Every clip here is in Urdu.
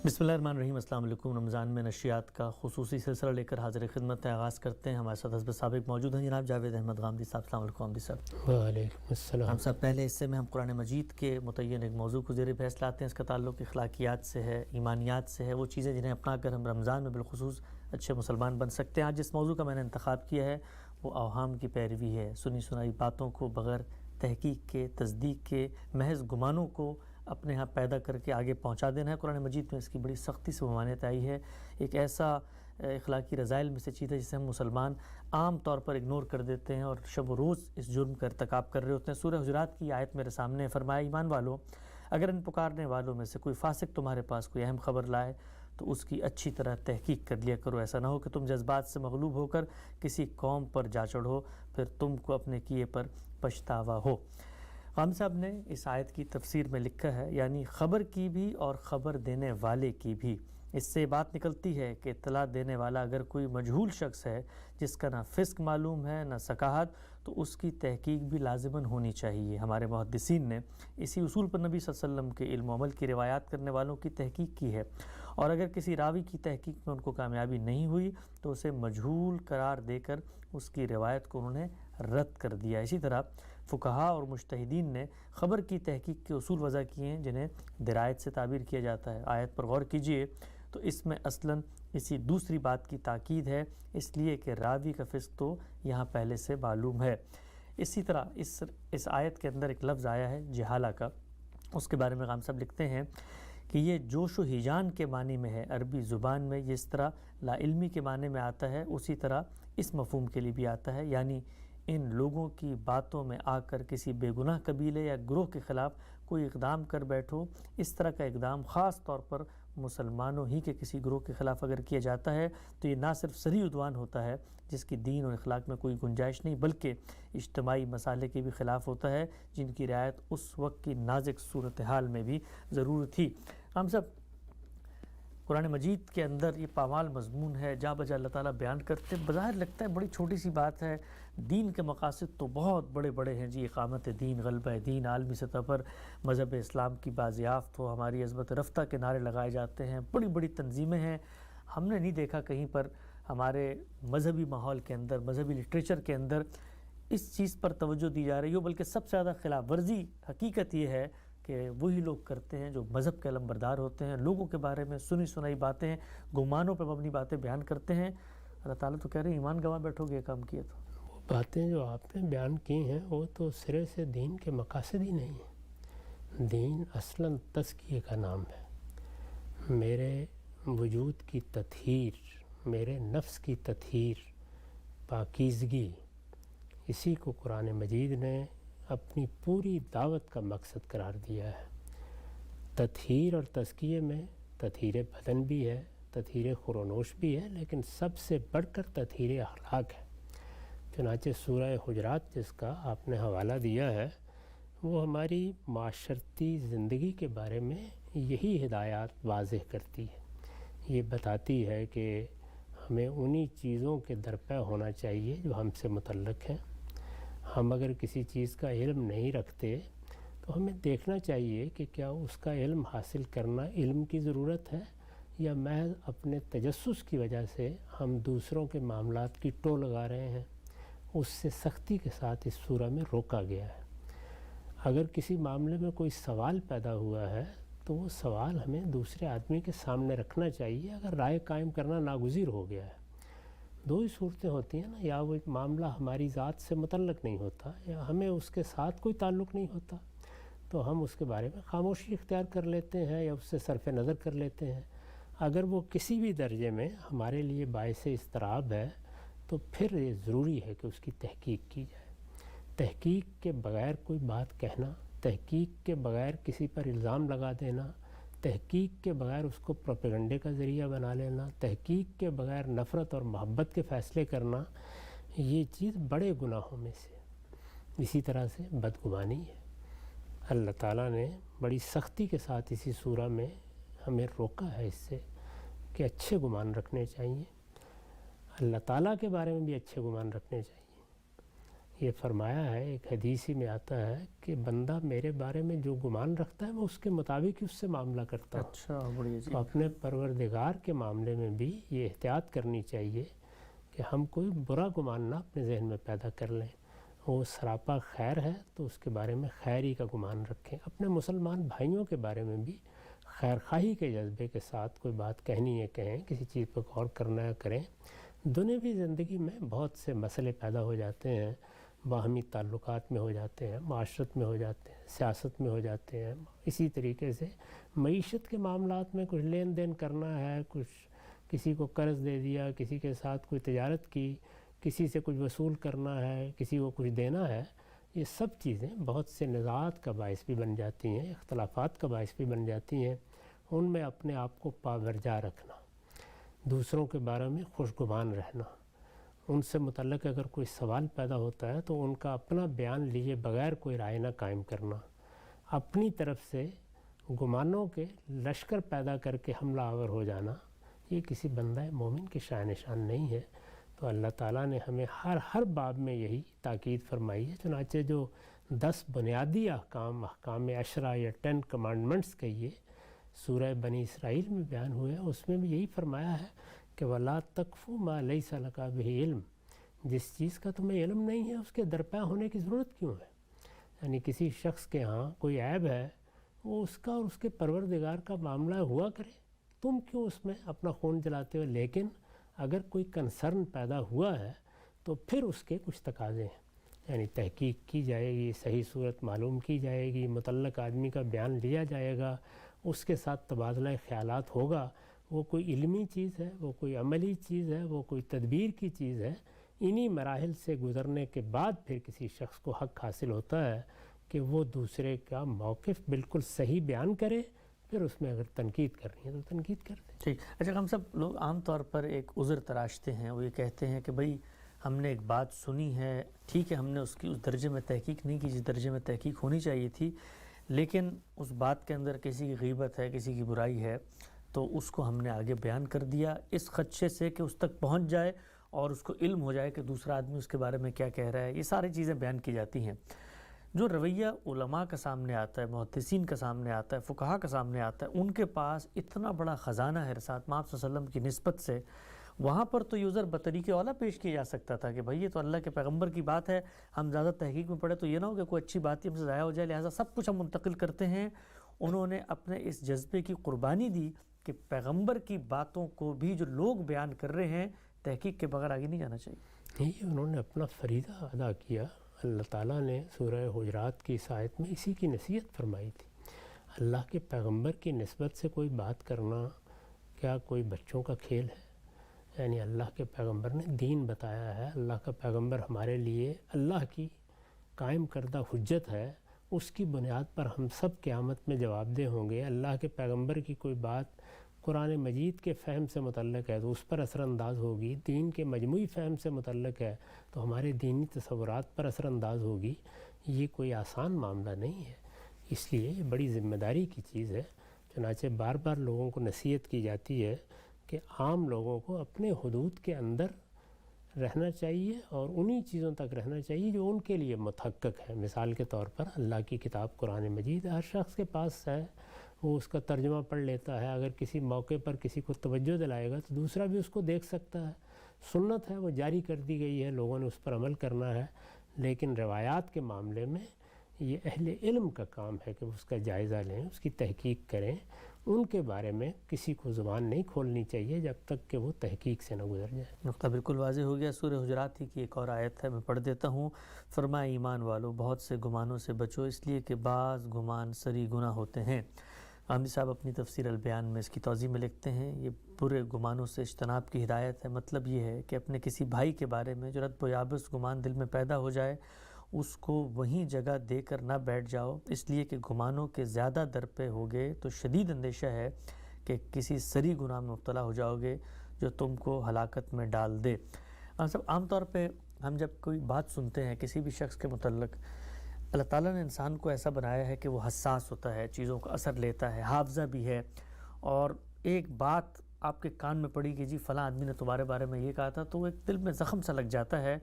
بسم اللہ الرحمن الرحیم۔ السلام علیکم۔ رمضان میں نشریات کا خصوصی سلسلہ لے کر حاضر خدمت ہے، آغاز کرتے ہیں۔ ہمارے ساتھ حزب سابق موجود ہیں جناب جاوید احمد غامدی صاحب۔ السلام علیکم غامدی صاحب۔ وعلیکم السلام۔ ہم سب پہلے حصے میں ہم قرآن مجید کے متعین ایک موضوع کو زیر بحث لاتے ہیں، اس کا تعلق اخلاقیات سے ہے، ایمانیات سے ہے، وہ چیزیں جنہیں اپنا کر ہم رمضان میں بالخصوص اچھے مسلمان بن سکتے ہیں۔ آج جس موضوع کا میں نے انتخاب کیا ہے وہ اوہام کی پیروی ہے، سنی سنائی باتوں کو بغیر تحقیق کے، تصدیق کے، محض گمانوں کو اپنے ہاں پیدا کر کے آگے پہنچا دینا ہے۔ قرآن مجید میں اس کی بڑی سختی سے ممانعت آئی ہے۔ ایک ایسا اخلاقی رذائل میں سے چیز ہے جسے ہم مسلمان عام طور پر اگنور کر دیتے ہیں اور شب و روز اس جرم کا ارتکاب کر رہے ہوتے ہیں۔ سورہ حجرات کی آیت میرے سامنے ہے، فرمایا ایمان والو اگر ان پکارنے والوں میں سے کوئی فاسق تمہارے پاس کوئی اہم خبر لائے تو اس کی اچھی طرح تحقیق کر لیا کرو، ایسا نہ ہو کہ تم جذبات سے مغلوب ہو کر کسی قوم پر جا چڑھو پھر تم کو اپنے کیے پر پچھتاوا ہو۔ غامدی صاحب نے اس آیت کی تفسیر میں لکھا ہے، یعنی خبر کی بھی اور خبر دینے والے کی بھی۔ اس سے بات نکلتی ہے کہ اطلاع دینے والا اگر کوئی مجہول شخص ہے جس کا نہ فسق معلوم ہے نہ ثقافت، تو اس کی تحقیق بھی لازماً ہونی چاہیے۔ ہمارے محدثین نے اسی اصول پر نبی صلی اللہ علیہ وسلم کے علم و عمل کی روایات کرنے والوں کی تحقیق کی ہے، اور اگر کسی راوی کی تحقیق میں ان کو کامیابی نہیں ہوئی تو اسے مجہول قرار دے کر اس کی روایت کو انہوں نے رد کر دیا۔ اسی طرح فقہاء اور مجتہدین نے خبر کی تحقیق کے اصول وضع کیے ہیں جنہیں درایت سے تعبیر کیا جاتا ہے۔ آیت پر غور کیجئے تو اس میں اصلاً اسی دوسری بات کی تاکید ہے، اس لیے کہ راوی کا فسق تو یہاں پہلے سے معلوم ہے۔ اسی طرح اس آیت کے اندر ایک لفظ آیا ہے جہالہ کا، اس کے بارے میں غام صاحب لکھتے ہیں کہ یہ جوش و ہیجان کے معنی میں ہے۔ عربی زبان میں جس طرح لا علمی کے معنی میں آتا ہے اسی طرح اس مفہوم کے لیے بھی آتا ہے، یعنی ان لوگوں کی باتوں میں آ کر کسی بے گناہ قبیلے یا گروہ کے خلاف کوئی اقدام کر بیٹھو۔ اس طرح کا اقدام خاص طور پر مسلمانوں ہی کے کسی گروہ کے خلاف اگر کیا جاتا ہے تو یہ نہ صرف صریح عدوان ہوتا ہے جس کی دین اور اخلاق میں کوئی گنجائش نہیں، بلکہ اجتماعی مسالے کے بھی خلاف ہوتا ہے جن کی رعایت اس وقت کی نازک صورتحال میں بھی ضرور تھی۔ ہم سب قرآن مجید کے اندر یہ پامال مضمون ہے، جا بجا اللہ تعالیٰ بیان کرتے، بظاہر لگتا ہے بڑی چھوٹی سی بات ہے، دین کے مقاصد تو بہت بڑے بڑے ہیں جی، اقامت دین، غلبہ دین، عالمی سطح پر مذہب اسلام کی بازیافت ہو، ہماری عظمت رفتہ کے نعرے لگائے جاتے ہیں، بڑی بڑی تنظیمیں ہیں۔ ہم نے نہیں دیکھا کہیں پر ہمارے مذہبی ماحول کے اندر، مذہبی لٹریچر کے اندر اس چیز پر توجہ دی جا رہی ہو، بلکہ سب سے زیادہ خلاف ورزی حقیقت یہ ہے کہ وہی لوگ کرتے ہیں جو مذہب کے علمبردار ہوتے ہیں، لوگوں کے بارے میں سنی سنائی باتیں، گمانوں پر مبنی باتیں بیان کرتے ہیں۔ اللہ تعالیٰ تو کہہ رہے ہیں ایمان گواہ بیٹھو گے یہ کام کیے تو۔ وہ باتیں جو آپ نے بیان کی ہیں وہ تو سرے سے دین کے مقاصد ہی نہیں ہیں۔ دین اصلاً تزکیے کا نام ہے، میرے وجود کی تطہیر، میرے نفس کی تطہیر، پاکیزگی، اسی کو قرآن مجید نے اپنی پوری دعوت کا مقصد قرار دیا ہے۔ تطہیر اور تزکیے میں تطہیر بدن بھی ہے، تطہیر خورونوش بھی ہے، لیکن سب سے بڑھ کر تطہیر اخلاق ہے۔ چنانچہ سورہ حجرات جس کا آپ نے حوالہ دیا ہے وہ ہماری معاشرتی زندگی کے بارے میں یہی ہدایات واضح کرتی ہے، یہ بتاتی ہے کہ ہمیں انہی چیزوں کے درپے ہونا چاہیے جو ہم سے متعلق ہیں۔ ہم اگر کسی چیز کا علم نہیں رکھتے تو ہمیں دیکھنا چاہیے کہ کیا اس کا علم حاصل کرنا علم کی ضرورت ہے یا محض اپنے تجسس کی وجہ سے ہم دوسروں کے معاملات کی ٹو لگا رہے ہیں۔ اس سے سختی کے ساتھ اس سورہ میں روکا گیا ہے۔ اگر کسی معاملے میں کوئی سوال پیدا ہوا ہے تو وہ سوال ہمیں دوسرے آدمی کے سامنے رکھنا چاہیے اگر رائے قائم کرنا ناگزیر ہو گیا ہے۔ دو ہی صورتیں ہوتی ہیں نا، یا وہ معاملہ ہماری ذات سے متعلق نہیں ہوتا یا ہمیں اس کے ساتھ کوئی تعلق نہیں ہوتا تو ہم اس کے بارے میں خاموشی اختیار کر لیتے ہیں یا اس سے صرف نظر کر لیتے ہیں۔ اگر وہ کسی بھی درجے میں ہمارے لیے باعث اضطراب ہے تو پھر یہ ضروری ہے کہ اس کی تحقیق کی جائے۔ تحقیق کے بغیر کوئی بات کہنا، تحقیق کے بغیر کسی پر الزام لگا دینا، تحقیق کے بغیر اس کو پروپیگنڈے کا ذریعہ بنا لینا، تحقیق کے بغیر نفرت اور محبت کے فیصلے کرنا، یہ چیز بڑے گناہوں میں سے۔ اسی طرح سے بدگمانی ہے۔ اللہ تعالیٰ نے بڑی سختی کے ساتھ اسی سورہ میں ہمیں روکا ہے اس سے کہ اچھے گمان رکھنے چاہیے، اللہ تعالیٰ کے بارے میں بھی اچھے گمان رکھنے چاہیے۔ یہ فرمایا ہے، ایک حدیثی میں آتا ہے کہ بندہ میرے بارے میں جو گمان رکھتا ہے میں اس کے مطابق ہی اس سے معاملہ کرتا ہوں۔ اچھا، بڑی عجیب۔ تو اپنے پروردگار کے معاملے میں بھی یہ احتیاط کرنی چاہیے کہ ہم کوئی برا گمان نہ اپنے ذہن میں پیدا کر لیں۔ وہ سراپا خیر ہے تو اس کے بارے میں خیر ہی کا گمان رکھیں۔ اپنے مسلمان بھائیوں کے بارے میں بھی خیر خواہی کے جذبے کے ساتھ کوئی بات کہنی ہے کہیں، کسی چیز پر غور کرنا ہے کریں۔ دنیاوی زندگی میں بہت سے مسئلے پیدا ہو جاتے ہیں، باہمی تعلقات میں ہو جاتے ہیں، معاشرت میں ہو جاتے ہیں، سیاست میں ہو جاتے ہیں، اسی طریقے سے معیشت کے معاملات میں کچھ لین دین کرنا ہے، کچھ کسی کو قرض دے دیا، کسی کے ساتھ کوئی تجارت کی، کسی سے کچھ وصول کرنا ہے، کسی کو کچھ دینا ہے، یہ سب چیزیں بہت سے نزاعات کا باعث بھی بن جاتی ہیں، اختلافات کا باعث بھی بن جاتی ہیں۔ ان میں اپنے آپ کو پابرجا رکھنا، دوسروں کے بارے میں خوشگمان رہنا، ان سے متعلق اگر کوئی سوال پیدا ہوتا ہے تو ان کا اپنا بیان لیے بغیر کوئی رائے نہ قائم کرنا، اپنی طرف سے گمانوں کے لشکر پیدا کر کے حملہ آور ہو جانا، یہ کسی بندہ مومن کی شان نشان نہیں ہے۔ تو اللہ تعالیٰ نے ہمیں ہر باب میں یہی تاکید فرمائی ہے۔ چنانچہ جو 10 بنیادی احکام 10 یا 10 کمانڈمنٹس کہیے سورہ بنی اسرائیل میں بیان ہوئے ہیں، اس میں بھی یہی فرمایا ہے کہ وَلَا تَقْفُ مَا لَيْسَ لَكَ بِهِ علم، جس چیز کا تمہیں علم نہیں ہے اس کے درپا ہونے کی ضرورت کیوں ہے؟ یعنی کسی شخص کے ہاں کوئی عیب ہے، وہ اس کا اور اس کے پروردگار کا معاملہ ہوا کرے، تم کیوں اس میں اپنا خون جلاتے ہو؟ لیکن اگر کوئی کنسرن پیدا ہوا ہے تو پھر اس کے کچھ تقاضے ہیں، یعنی تحقیق کی جائے گی، صحیح صورت معلوم کی جائے گی، متعلق آدمی کا بیان لیا جائے گا، اس کے ساتھ تبادلہ خیالات ہوگا۔ وہ کوئی علمی چیز ہے، وہ کوئی عملی چیز ہے، وہ کوئی تدبیر کی چیز ہے۔ انہی مراحل سے گزرنے کے بعد پھر کسی شخص کو حق حاصل ہوتا ہے کہ وہ دوسرے کا موقف بالکل صحیح بیان کرے، پھر اس میں اگر تنقید کرنی ہے تو تنقید کر دیں۔ ٹھیک۔ اچھا، ہم سب لوگ عام طور پر ایک عذر تراشتے ہیں، وہ یہ کہتے ہیں کہ بھئی ہم نے ایک بات سنی ہے، ٹھیک ہے ہم نے اس کی اس درجے میں تحقیق نہیں کی جس درجے میں تحقیق ہونی چاہیے تھی، لیکن اس بات کے اندر کسی کی غیبت ہے، کسی کی برائی ہے، تو اس کو ہم نے آگے بیان کر دیا اس خدشے سے کہ اس تک پہنچ جائے اور اس کو علم ہو جائے کہ دوسرا آدمی اس کے بارے میں کیا کہہ رہا ہے۔ یہ ساری چیزیں بیان کی جاتی ہیں۔ جو رویہ علماء کا سامنے آتا ہے، محدثین کا سامنے آتا ہے، فقہاء کا سامنے آتا ہے، ان کے پاس اتنا بڑا خزانہ ہے رسالت مآب صلی اللہ علیہ وسلم کی نسبت سے، وہاں پر تو یوزر بطریق اولیٰ پیش کیا جا سکتا تھا کہ بھئی یہ تو اللہ کے پیغمبر کی بات ہے، ہم زیادہ تحقیق میں پڑے تو یہ نہ ہو کہ کوئی اچھی بات ہی ہم سے ضائع ہو جائے، لہٰذا سب کچھ ہم منتقل کرتے ہیں۔ انہوں نے اپنے اس جذبے کی قربانی دی کہ پیغمبر کی باتوں کو بھی جو لوگ بیان کر رہے ہیں تحقیق کے بغیر آگے نہیں جانا چاہیے۔ یہ انہوں نے اپنا فریضہ ادا کیا۔ اللہ تعالیٰ نے سورہ حجرات کی آیت میں اسی کی نصیحت فرمائی تھی۔ اللہ کے پیغمبر کی نسبت سے کوئی بات کرنا کیا کوئی بچوں کا کھیل ہے؟ یعنی اللہ کے پیغمبر نے دین بتایا ہے، اللہ کا پیغمبر ہمارے لیے اللہ کی قائم کردہ حجت ہے، اس کی بنیاد پر ہم سب قیامت میں جواب دہ ہوں گے۔ اللہ کے پیغمبر کی کوئی بات قرآن مجید کے فہم سے متعلق ہے تو اس پر اثر انداز ہوگی، دین کے مجموعی فہم سے متعلق ہے تو ہمارے دینی تصورات پر اثر انداز ہوگی۔ یہ کوئی آسان معاملہ نہیں ہے، اس لیے یہ بڑی ذمہ داری کی چیز ہے۔ چنانچہ بار بار لوگوں کو نصیحت کی جاتی ہے کہ عام لوگوں کو اپنے حدود کے اندر رہنا چاہیے اور انہی چیزوں تک رہنا چاہیے جو ان کے لیے متحقق ہے۔ مثال کے طور پر اللہ کی کتاب قرآن مجید ہر شخص کے پاس ہے، وہ اس کا ترجمہ پڑھ لیتا ہے، اگر کسی موقع پر کسی کو توجہ دلائے گا تو دوسرا بھی اس کو دیکھ سکتا ہے۔ سنت ہے، وہ جاری کر دی گئی ہے، لوگوں نے اس پر عمل کرنا ہے۔ لیکن روایات کے معاملے میں یہ اہل علم کا کام ہے کہ اس کا جائزہ لیں، اس کی تحقیق کریں۔ ان کے بارے میں کسی کو زبان نہیں کھولنی چاہیے جب تک کہ وہ تحقیق سے نہ گزر جائے۔ نقطہ بالکل واضح ہو گیا۔ سورہ حجرات ہی کی ایک اور آیت ہے، میں پڑھ دیتا ہوں۔ فرمائے ایمان والو بہت سے گمانوں سے بچو، اس لیے کہ بعض گمان سری گناہ ہوتے ہیں۔ عامری صاحب اپنی تفسیر البیان میں اس کی توضیح میں لکھتے ہیں، یہ برے گمانوں سے اجتناب کی ہدایت ہے۔ مطلب یہ ہے کہ اپنے کسی بھائی کے بارے میں جو رد و یابس گمان دل میں پیدا ہو جائے اس کو وہیں جگہ دے کر نہ بیٹھ جاؤ، اس لیے کہ گمانوں کے زیادہ درپے ہوگے تو شدید اندیشہ ہے کہ کسی سری گناہ میں مبتلا ہو جاؤ گے جو تم کو ہلاکت میں ڈال دے۔ عام طور پہ ہم جب کوئی بات سنتے ہیں کسی بھی شخص کے متعلق، اللہ تعالیٰ نے انسان کو ایسا بنایا ہے کہ وہ حساس ہوتا ہے، چیزوں کا اثر لیتا ہے، حافظہ بھی ہے، اور ایک بات آپ کے کان میں پڑی کہ جی فلاں آدمی نے تمہارے بارے میں یہ کہا تھا تو وہ ایک دل میں زخم سا لگ جاتا ہے۔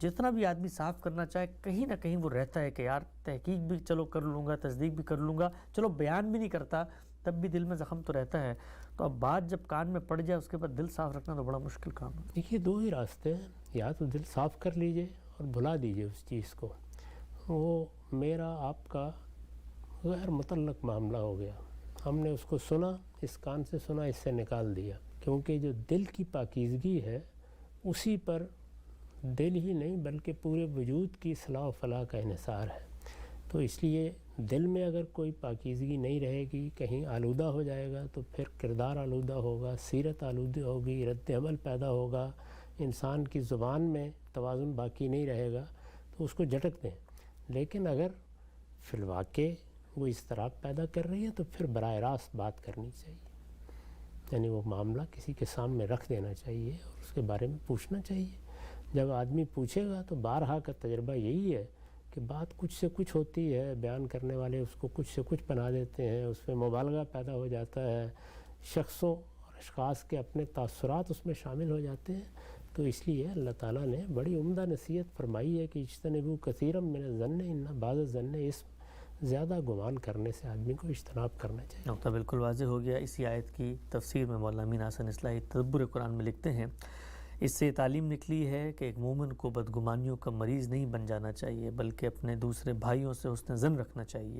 جتنا بھی آدمی صاف کرنا چاہے کہیں نہ کہیں وہ رہتا ہے کہ یار تحقیق بھی چلو کر لوں گا، تصدیق بھی کر لوں گا، چلو بیان بھی نہیں کرتا تب بھی دل میں زخم تو رہتا ہے. تو اب بات جب کان میں پڑ جائے اس کے بعد دل صاف رکھنا تو بڑا مشکل کام ہے. دیکھیے 2 ہی راستے ہیں، یا تو دل صاف کر لیجئے اور بھلا دیجئے اس چیز کو. وہ میرا آپ کا غیر متعلق معاملہ ہو گیا، ہم نے اس کو سنا، اس کان سے سنا، اس سے نکال دیا. کیونکہ جو دل کی پاکیزگی ہے اسی پر دل ہی نہیں بلکہ پورے وجود کی اصلاح و فلاح کا انحصار ہے. تو اس لیے دل میں اگر کوئی پاکیزگی نہیں رہے گی، کہیں آلودہ ہو جائے گا تو پھر کردار آلودہ ہوگا، سیرت آلودہ ہوگی، رد عمل پیدا ہوگا، انسان کی زبان میں توازن باقی نہیں رہے گا، تو اس کو جھٹک دیں. لیکن اگر فی الواقع وہ اضطراب پیدا کر رہی ہے تو پھر براہ راست بات کرنی چاہیے، یعنی وہ معاملہ کسی کے سامنے رکھ دینا چاہیے اور اس کے بارے میں پوچھنا چاہیے. جب آدمی پوچھے گا تو بارہا کا تجربہ یہی ہے کہ بات کچھ سے کچھ ہوتی ہے، بیان کرنے والے اس کو کچھ سے کچھ بنا دیتے ہیں، اس میں مبالغہ پیدا ہو جاتا ہے، شخصوں اور اشخاص کے اپنے تاثرات اس میں شامل ہو جاتے ہیں. تو اس لیے اللہ تعالیٰ نے بڑی عمدہ نصیحت فرمائی ہے کہ اجتنبوا کثیرا من الظن ان بعض الظن اسم. زیادہ گمان کرنے سے آدمی کو اجتناب کرنا چاہیے. نقطہ بالکل واضح ہو گیا. اسی آیت کی تفسیر میں مولانا امین احسن اصلاحی تدبر قرآن میں لکھتے ہیں، اس سے تعلیم نکلی ہے کہ ایک مومن کو بدگمانیوں کا مریض نہیں بن جانا چاہیے بلکہ اپنے دوسرے بھائیوں سے حسن ظن رکھنا چاہیے.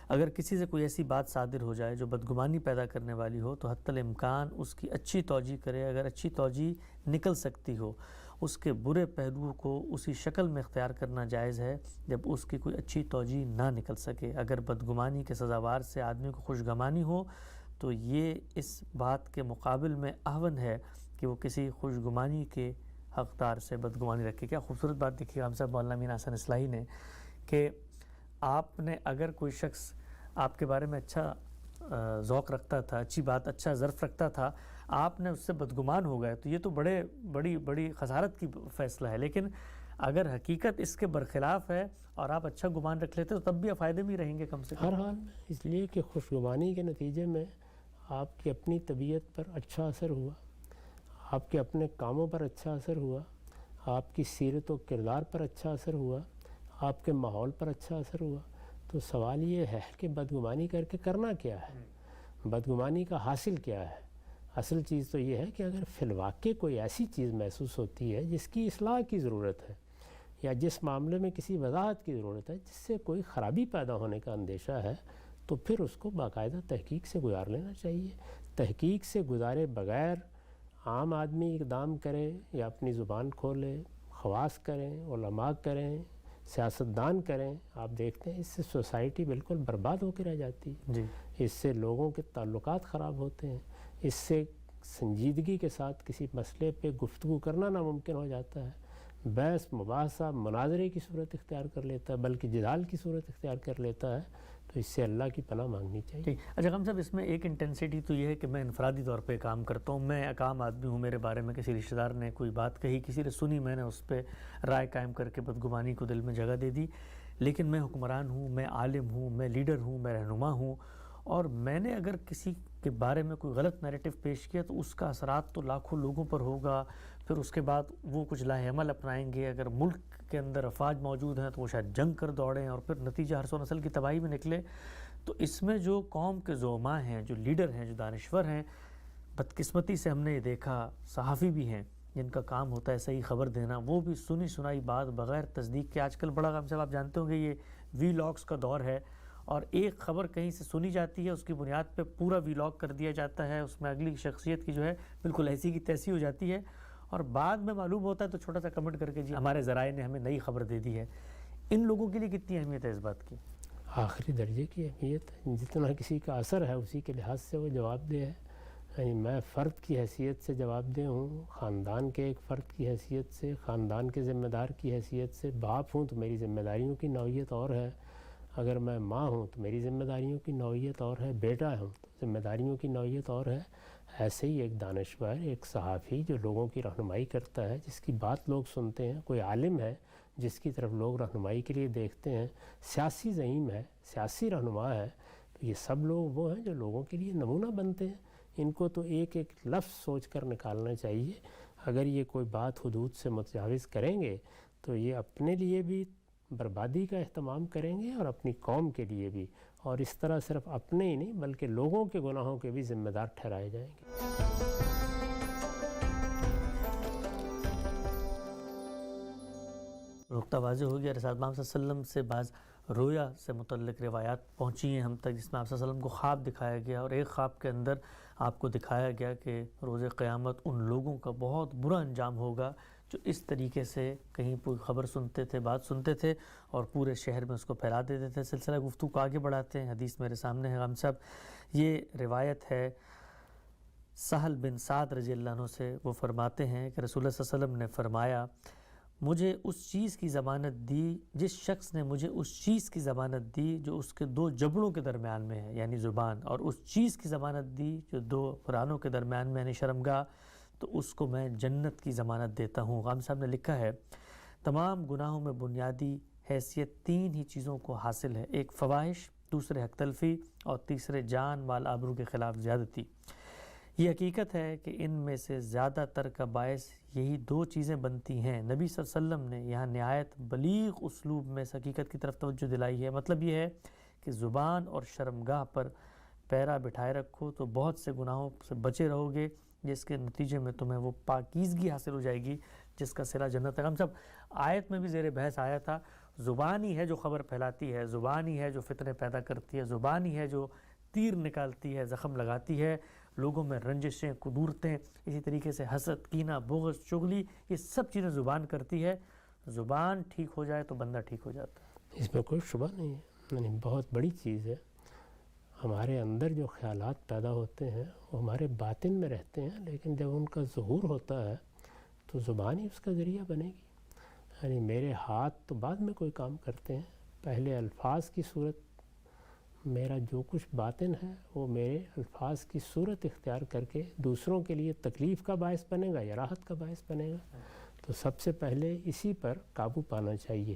اگر کسی سے کوئی ایسی بات صادر ہو جائے جو بدگمانی پیدا کرنے والی ہو تو حتی الامکان اس کی اچھی توجیہ کرے. اگر اچھی توجیہ نکل سکتی ہو اس کے برے پہلوؤں کو اسی شکل میں اختیار کرنا جائز ہے جب اس کی کوئی اچھی توجیہ نہ نکل سکے. اگر بدگمانی کے سزاوار سے آدمی کو خوشگمانی ہو تو یہ اس بات کے مقابل میں اہون ہے کہ وہ کسی خوشگمانی کے حقدار سے بدگمانی رکھے. کیا خوبصورت بات دیکھی ہم صاحب مولانا امین احسن اصلاحی نے کہ آپ نے اگر کوئی شخص آپ کے بارے میں اچھا ذوق رکھتا تھا، اچھی بات، اچھا ظرف رکھتا تھا، آپ نے اس سے بدگمان ہو گئے تو یہ تو بڑی خسارت کی فیصلہ ہے. لیکن اگر حقیقت اس کے برخلاف ہے اور آپ اچھا گمان رکھ لیتے تو تب بھی آپ فائدے میں رہیں گے کم سے کم. ہر حال میں اس لیے کہ خوشگمانی کے نتیجے میں آپ کی اپنی طبیعت پر اچھا اثر ہوا، آپ کے اپنے کاموں پر اچھا اثر ہوا، آپ کی سیرت و کردار پر اچھا اثر ہوا، آپ کے ماحول پر اچھا اثر ہوا. تو سوال یہ ہے کہ بدگمانی کر کے کرنا کیا ہے، بدگمانی کا حاصل کیا ہے. اصل چیز تو یہ ہے کہ اگر فی الواقع کوئی ایسی چیز محسوس ہوتی ہے جس کی اصلاح کی ضرورت ہے یا جس معاملے میں کسی وضاحت کی ضرورت ہے، جس سے کوئی خرابی پیدا ہونے کا اندیشہ ہے، تو پھر اس کو باقاعدہ تحقیق سے گزار لینا چاہیے. تحقیق سے گزارے بغیر عام آدمی اقدام کرے یا اپنی زبان کھولے، خواص کریں، علماء کریں، سیاستدان کریں، آپ دیکھتے ہیں اس سے سوسائٹی بالکل برباد ہو کے رہ جاتی ہے. جی اس سے لوگوں کے تعلقات خراب ہوتے ہیں، اس سے سنجیدگی کے ساتھ کسی مسئلے پہ گفتگو کرنا ناممکن ہو جاتا ہے. بحث مباحثہ مناظرے کی صورت اختیار کر لیتا ہے، بلکہ جدال کی صورت اختیار کر لیتا ہے. تو اس سے اللہ کی پناہ مانگنی چاہیے. اچھا غم صاحب، اس میں ایک انٹینسٹی تو یہ ہے کہ میں انفرادی طور پہ کام کرتا ہوں، میں ایک عام آدمی ہوں، میرے بارے میں کسی رشتہ دار نے کوئی بات کہی، کسی نے سنی، میں نے اس پہ رائے قائم کر کے بدگمانی کو دل میں جگہ دے دی. لیکن میں حکمران ہوں، میں عالم ہوں، میں لیڈر ہوں، میں رہنما ہوں، اور میں نے اگر کسی کے بارے میں کوئی غلط نیریٹو پیش کیا تو اس کا اثرات تو لاکھوں لوگوں پر ہوگا. پھر اس کے بعد وہ کچھ لاہ عمل اپنائیں گے. اگر ملک کے اندر افواج موجود ہیں تو وہ شاید جنگ کر دوڑیں اور پھر نتیجہ ہر سو نسل کی تباہی میں نکلے. تو اس میں جو قوم کے زعماء ہیں، جو لیڈر ہیں، جو دانشور ہیں، بدقسمتی سے ہم نے یہ دیکھا صحافی بھی ہیں جن کا کام ہوتا ہے صحیح خبر دینا، وہ بھی سنی سنائی بات بغیر تصدیق کے. آج کل بڑا غم صاحب آپ جانتے ہوں گے یہ وی لاگس کا دور ہے، اور ایک خبر کہیں سے سنی جاتی ہے، اس کی بنیاد پہ پورا وی لاگ کر دیا جاتا ہے، اس میں اگلی شخصیت کی جو ہے بالکل ایسی کی تیسی ہو جاتی ہے، اور بعد میں معلوم ہوتا ہے تو چھوٹا سا کمنٹ کر کے جی ہمارے ذرائع نے ہمیں نئی خبر دے دی ہے. ان لوگوں کے لیے کتنی اہمیت ہے اس بات کی؟ آخری درجے کی اہمیت ہے. جتنا کسی کا اثر ہے اسی کے لحاظ سے وہ جواب دہ ہے. یعنی میں فرد کی حیثیت سے جواب دہ ہوں، خاندان کے ایک فرد کی حیثیت سے، خاندان کے ذمہ دار کی حیثیت سے. باپ ہوں تو میری ذمہ داریوں کی نوعیت اور ہے، اگر میں ماں ہوں تو میری ذمہ داریوں کی نوعیت اور ہے، بیٹا ہوں تو ذمہ داریوں کی نوعیت اور ہے. ایسے ہی ایک دانشور، ایک صحافی جو لوگوں کی رہنمائی کرتا ہے، جس کی بات لوگ سنتے ہیں، کوئی عالم ہے جس کی طرف لوگ رہنمائی کے لیے دیکھتے ہیں، سیاسی زعیم ہے، سیاسی رہنما ہے، تو یہ سب لوگ وہ ہیں جو لوگوں کے لیے نمونہ بنتے ہیں. ان کو تو ایک ایک لفظ سوچ کر نکالنا چاہیے. اگر یہ کوئی بات حدود سے متجاوز کریں گے تو یہ اپنے لیے بھی بربادی کا اہتمام کریں گے اور اپنی قوم کے لیے بھی، اور اس طرح صرف اپنے ہی نہیں بلکہ لوگوں کے گناہوں کے بھی ذمہ دار ٹھہرائے جائیں گے۔ نقطہ واضح ہو گیا۔ رسول اللہ صلی اللہ علیہ وسلم سے بعض رویا سے متعلق روایات پہنچی ہیں ہم تک، جس میں آپ صلی اللہ علیہ وسلم کو خواب دکھایا گیا، اور ایک خواب کے اندر آپ کو دکھایا گیا کہ روز قیامت ان لوگوں کا بہت برا انجام ہوگا جو اس طریقے سے کہیں کوئی خبر سنتے تھے، بات سنتے تھے اور پورے شہر میں اس کو پھیلا دیتے تھے۔ سلسلہ گفتگو کو آگے بڑھاتے ہیں۔ حدیث میرے سامنے ہے غام صاحب، یہ روایت ہے سہل بن سعد رضی اللہ عنہ سے۔ وہ فرماتے ہیں کہ رسول اللہ صلی اللہ علیہ وسلم نے فرمایا، مجھے اس چیز کی ضمانت دی، جس شخص نے مجھے اس چیز کی ضمانت دی جو اس کے دو جبڑوں کے درمیان میں ہے، یعنی زبان، اور اس چیز کی ضمانت دی جو دو قرآنوں کے درمیان میں، یعنی شرمگاہ، تو اس کو میں جنت کی ضمانت دیتا ہوں۔ غام صاحب نے لکھا ہے، تمام گناہوں میں بنیادی حیثیت تین ہی چیزوں کو حاصل ہے، ایک فواحش، دوسرے حق تلفی، اور تیسرے جان مال آبرو کے خلاف زیادتی۔ یہ حقیقت ہے کہ ان میں سے زیادہ تر کا باعث یہی دو چیزیں بنتی ہیں۔ نبی صلی اللہ علیہ وسلم نے یہاں نہایت بلیغ اسلوب میں اس حقیقت کی طرف توجہ دلائی ہے۔ مطلب یہ ہے کہ زبان اور شرمگاہ پر پیرا بٹھائے رکھو تو بہت سے گناہوں سے بچے رہو گے، جس کے نتیجے میں تمہیں وہ پاکیزگی حاصل ہو جائے گی جس کا صلہ جنت ہے۔ ہم سب آیت میں بھی زیر بحث آیا تھا، زبان ہی ہے جو خبر پھیلاتی ہے، زبان ہی ہے جو فتنے پیدا کرتی ہے، زبان ہی ہے جو تیر نکالتی ہے، زخم لگاتی ہے، لوگوں میں رنجشیں، قدورتیں، اسی طریقے سے حسد، کینہ، بغض، چغلی، یہ سب چیزیں زبان کرتی ہے۔ زبان ٹھیک ہو جائے تو بندہ ٹھیک ہو جاتا ہے۔ اس میں کوئی شبہ نہیں ہے، یعنی بہت بڑی چیز ہے۔ ہمارے اندر جو خیالات پیدا ہوتے ہیں وہ ہمارے باطن میں رہتے ہیں، لیکن جب ان کا ظہور ہوتا ہے تو زبان ہی اس کا ذریعہ بنے گی۔ یعنی میرے ہاتھ تو بعد میں کوئی کام کرتے ہیں، پہلے الفاظ کی صورت، میرا جو کچھ باطن ہے وہ میرے الفاظ کی صورت اختیار کر کے دوسروں کے لیے تکلیف کا باعث بنے گا یا راحت کا باعث بنے گا۔ تو سب سے پہلے اسی پر قابو پانا چاہیے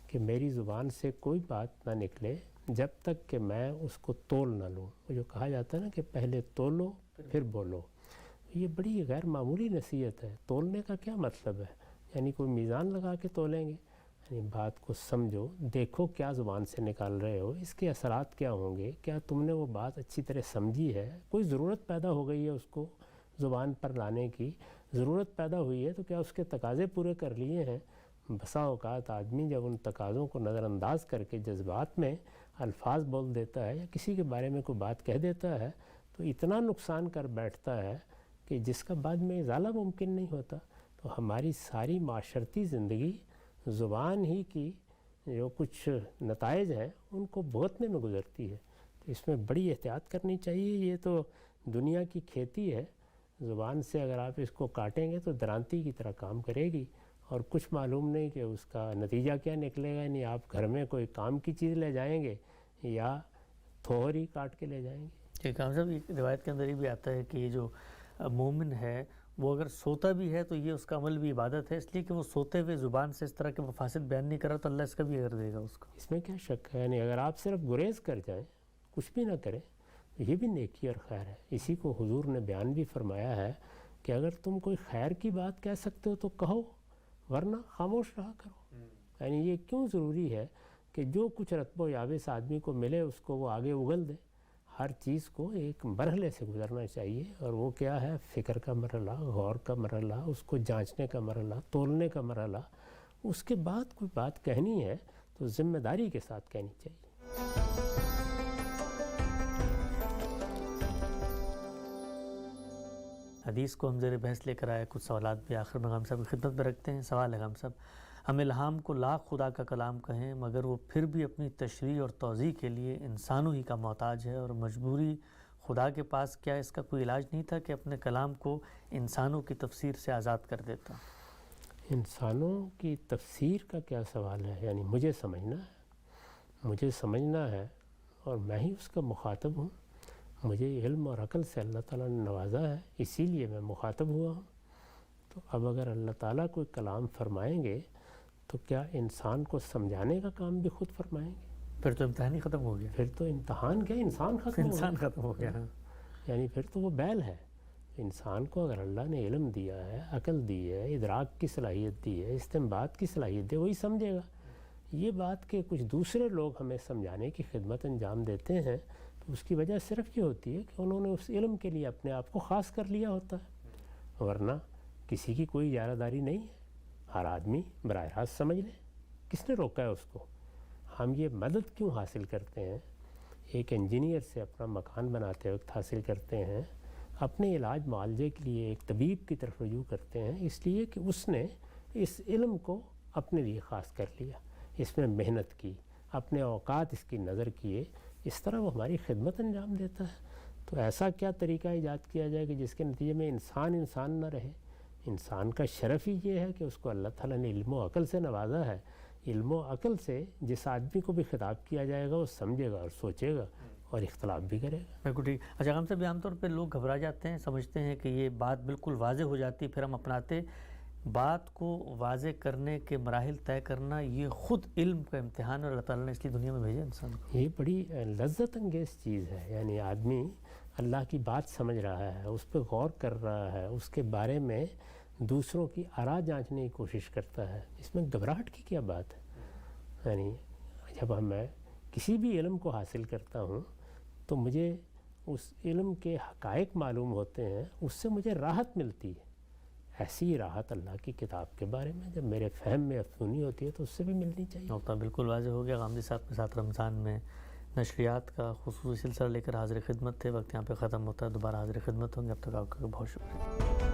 کہ میری زبان سے کوئی بات نہ نکلے جب تک کہ میں اس کو تول نہ لوں۔ وہ جو کہا جاتا ہے نا کہ پہلے تولو پھر بولو، یہ بڑی غیر معمولی نصیحت ہے۔ تولنے کا کیا مطلب ہے؟ یعنی کوئی میزان لگا کے تولیں گے؟ یعنی بات کو سمجھو، دیکھو کیا زبان سے نکال رہے ہو، اس کے اثرات کیا ہوں گے، کیا تم نے وہ بات اچھی طرح سمجھی ہے، کوئی ضرورت پیدا ہو گئی ہے اس کو زبان پر لانے کی، ضرورت پیدا ہوئی ہے تو کیا اس کے تقاضے پورے کر لیے ہیں؟ بسا اوقات آدمی جب ان تقاضوں کو نظر انداز کر کے جذبات میں الفاظ بول دیتا ہے یا کسی کے بارے میں کوئی بات کہہ دیتا ہے تو اتنا نقصان کر بیٹھتا ہے کہ جس کا بعد میں ازالہ ممکن نہیں ہوتا۔ تو ہماری ساری معاشرتی زندگی زبان ہی کی جو کچھ نتائج ہیں ان کو بھگتنے میں گزرتی ہے۔ تو اس میں بڑی احتیاط کرنی چاہیے۔ یہ تو دنیا کی کھیتی ہے، زبان سے اگر آپ اس کو کاٹیں گے تو درانتی کی طرح کام کرے گی، اور کچھ معلوم نہیں کہ اس کا نتیجہ کیا نکلے گا۔ یعنی آپ گھر میں کوئی کام کی چیز لے جائیں گے یا تھوہر ہی کاٹ کے لے جائیں گے۔ ٹھیک ہے صاحب، یہ روایت کے اندر یہ بھی آتا ہے کہ یہ جو مومن ہے وہ اگر سوتا بھی ہے تو یہ اس کا عمل بھی عبادت ہے، اس لیے کہ وہ سوتے ہوئے زبان سے اس طرح کے مفاسد بیان نہیں کر رہا تو اللہ اس کا بھی اجر دے گا اس کو۔ اس میں کیا شک ہے؟ یعنی اگر آپ صرف گریز کر جائیں، کچھ بھی نہ کریں، تو یہ بھی نیکی اور خیر ہے۔ اسی کو حضور نے بیان بھی فرمایا ہے کہ اگر تم کوئی خیر کی بات کہہ سکتے ہو تو کہو، ورنہ خاموش رہا کرو۔ یعنی یہ کیوں ضروری ہے کہ جو کچھ رتب و یابس آدمی کو ملے اس کو وہ آگے اگل دے؟ ہر چیز کو ایک مرحلے سے گزرنا چاہیے، اور وہ کیا ہے؟ فکر کا مرحلہ، غور کا مرحلہ، اس کو جانچنے کا مرحلہ، تولنے کا مرحلہ۔ اس کے بعد کوئی بات کہنی ہے تو ذمہ داری کے ساتھ کہنی چاہیے۔ حدیث کو ہم زیر بحث لے کر آئے، کچھ سوالات بھی آخر میں غام صاحب کی خدمت میں رکھتے ہیں۔ سوال ہے غام صاحب، ہم الہام کو لاکھ خدا کا کلام کہیں مگر وہ پھر بھی اپنی تشریح اور توضیح کے لیے انسانوں ہی کا محتاج ہے، اور مجبوری خدا کے پاس کیا اس کا کوئی علاج نہیں تھا کہ اپنے کلام کو انسانوں کی تفسیر سے آزاد کر دیتا؟ انسانوں کی تفسیر کا کیا سوال ہے؟ یعنی مجھے سمجھنا ہے اور میں ہی اس کا مخاطب ہوں۔ مجھے علم اور عقل سے اللہ تعالیٰ نے نوازا ہے، اسی لیے میں مخاطب ہوا ہوں۔ تو اب اگر اللہ تعالیٰ کوئی کلام فرمائیں گے تو کیا انسان کو سمجھانے کا کام بھی خود فرمائیں گے؟ پھر تو امتحان ہی ختم ہو گیا۔ پھر تو امتحان کیا، انسان ختم ہو گیا۔ یعنی پھر تو وہ بیل ہے انسان کو اگر اللہ نے علم دیا ہے، عقل دی ہے، ادراک کی صلاحیت دی ہے، استنباط کی صلاحیت دی ہے، وہی سمجھے گا۔ یہ بات کہ کچھ دوسرے لوگ ہمیں سمجھانے کی خدمت انجام دیتے ہیں تو اس کی وجہ صرف یہ ہوتی ہے کہ انہوں نے اس علم کے لیے اپنے آپ کو خاص کر لیا ہوتا ہے، ورنہ کسی کی کوئی اجارہ داری نہیں ہے، ہر آدمی براہ راست سمجھ لے، کس نے روکا ہے اس کو؟ ہم یہ مدد کیوں حاصل کرتے ہیں؟ ایک انجینئر سے اپنا مکان بناتے وقت حاصل کرتے ہیں، اپنے علاج معالجے کے لیے ایک طبیب کی طرف رجوع کرتے ہیں، اس لیے کہ اس نے اس علم کو اپنے لیے خاص کر لیا، اس میں محنت کی، اپنے اوقات اس کی نظر کیے، اس طرح وہ ہماری خدمت انجام دیتا ہے۔ تو ایسا کیا طریقہ ایجاد کیا جائے کہ جس کے نتیجے میں انسان نہ رہے؟ انسان کا شرف ہی یہ ہے کہ اس کو اللہ تعالیٰ نے علم و عقل سے نوازا ہے۔ علم و عقل سے جس آدمی کو بھی خطاب کیا جائے گا وہ سمجھے گا اور سوچے گا اور اختلاف بھی کرے گا۔ بالکل ٹھیک۔ اچھا غم صاحب، عام طور پہ لوگ گھبرا جاتے ہیں، سمجھتے ہیں کہ یہ بات بالکل واضح ہو جاتی پھر ہم اپناتے۔ بات کو واضح کرنے کے مراحل طے کرنا یہ خود علم کا امتحان، اور اللہ تعالیٰ نے اس لیے دنیا میں بھیجا انسان کو۔ یہ بڑی لذت انگیز چیز ہے، یعنی آدمی اللہ کی بات سمجھ رہا ہے، اس پہ غور کر رہا ہے، اس کے بارے میں دوسروں کی آراء جانچنے کی کوشش کرتا ہے، اس میں گھبراہٹ کی کیا بات ہے؟ یعنی جب میں کسی بھی علم کو حاصل کرتا ہوں تو مجھے اس علم کے حقائق معلوم ہوتے ہیں، اس سے مجھے راحت ملتی ہے۔ ایسی راحت اللہ کی کتاب کے بارے میں جب میرے فہم میں افزونی ہوتی ہے تو اس سے بھی ملنی چاہیے۔ نقطہ بالکل واضح ہو گیا۔ غامدی صاحب کے ساتھ رمضان میں نشریات کا خصوصی سلسلہ لے کر حاضر خدمت تھے۔ وقت یہاں پہ ختم ہوتا ہے، دوبارہ حاضر خدمت ہوں گے، اب تک آپ کا بہت شکریہ۔